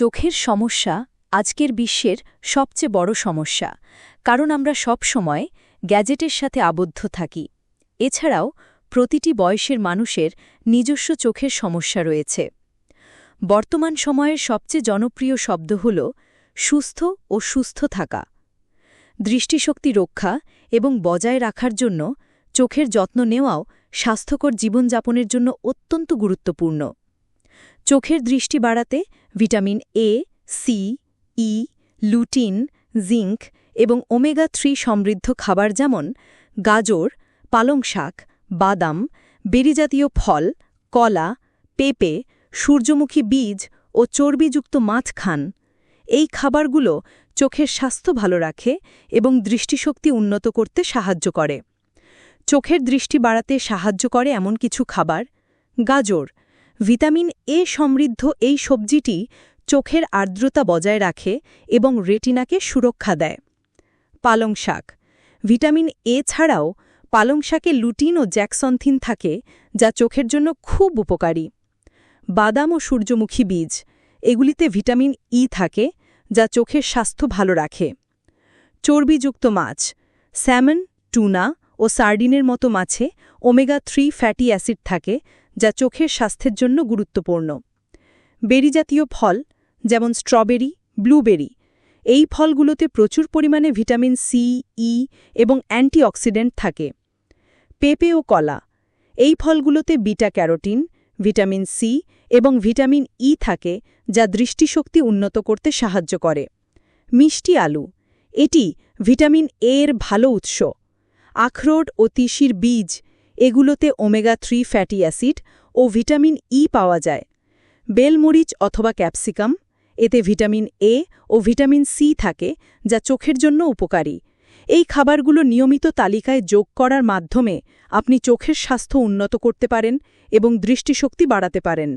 চোখের সমস্যা আজকের বিশ্বের সবচেয়ে বড় সমস্যা, কারণ আমরা সব সময় গ্যাজেটের সাথে আবদ্ধ থাকি। এছাড়াও প্রতিটি বয়সের মানুষের নিজস্ব চোখের সমস্যা রয়েছে। বর্তমান সময়ের সবচেয়ে জনপ্রিয় শব্দ হল সুস্থ ও সুস্থ থাকা। দৃষ্টিশক্তি রক্ষা এবং বজায় রাখার জন্য চোখের যত্ন নেওয়াও স্বাস্থ্যকর জীবনযাপনের জন্য অত্যন্ত গুরুত্বপূর্ণ। চোখের দৃষ্টি বাড়াতে vitamin A, C, E, lutein, zinc এবং ওমেগা-3 সমৃদ্ধ খাবার যেমন গাজর, পালং শাক, বাদাম, বেরিজাতীয় ফল, কলা, পেঁপে, সূর্যমুখী বীজ ও চর্বিযুক্ত মাছ খান। এই খাবারগুলো চোখের স্বাস্থ্য ভালো রাখে এবং দৃষ্টিশক্তি উন্নত করতে সাহায্য করে। চোখের দৃষ্টি বাড়াতে সাহায্য করে এমন কিছু খাবার: গাজর, ভিটামিন এ সমৃদ্ধ এই সবজিটি চোখের আর্দ্রতা বজায় রাখে এবং রেটিনাকে সুরক্ষা দেয়। পালং শাক, ভিটামিন এ ছাড়াও পালং শাকে লুটিন ও জ্যাকসন্থিন থাকে, যা চোখের জন্য খুব উপকারী। বাদাম ও সূর্যমুখী বীজ, এগুলিতে ভিটামিন ই থাকে, যা চোখের স্বাস্থ্য ভালো রাখে। চর্বিযুক্ত মাছ, স্যামন, টুনা ও সার্ডিনের মতো মাছে ওমেগা-3 ফ্যাটি অ্যাসিড থাকে, যা চোখের স্বাস্থ্যের জন্য গুরুত্বপূর্ণ। বেরিজাতীয় ফল যেমন স্ট্রবেরি, ব্লুবেরি, এই ফলগুলোতে প্রচুর পরিমাণে ভিটামিন সি, ই এবং অ্যান্টিঅক্সিডেন্ট থাকে। পেঁপে ও কলা, এই ফলগুলোতে বিটা ক্যারোটিন, ভিটামিন সি এবং ভিটামিন ই থাকে, যা দৃষ্টিশক্তি উন্নত করতে সাহায্য করে। মিষ্টি আলু, এটি ভিটামিন এ এর ভালো উৎস। আখরোট ও তিসির বীজ, এগুলোতে ওমেগা-3 ফ্যাটি অ্যাসিড ও ভিটামিন ই পাওয়া যায়। বেলমরিচ অথবা ক্যাপসিকাম, এতে ভিটামিন এ ও ভিটামিন সি থাকে, যা চোখের জন্য উপকারী। এই খাবারগুলো নিয়মিত তালিকায় যোগ করার মাধ্যমে আপনি চোখের স্বাস্থ্য উন্নত করতে পারেন এবং দৃষ্টিশক্তি বাড়াতে পারেন।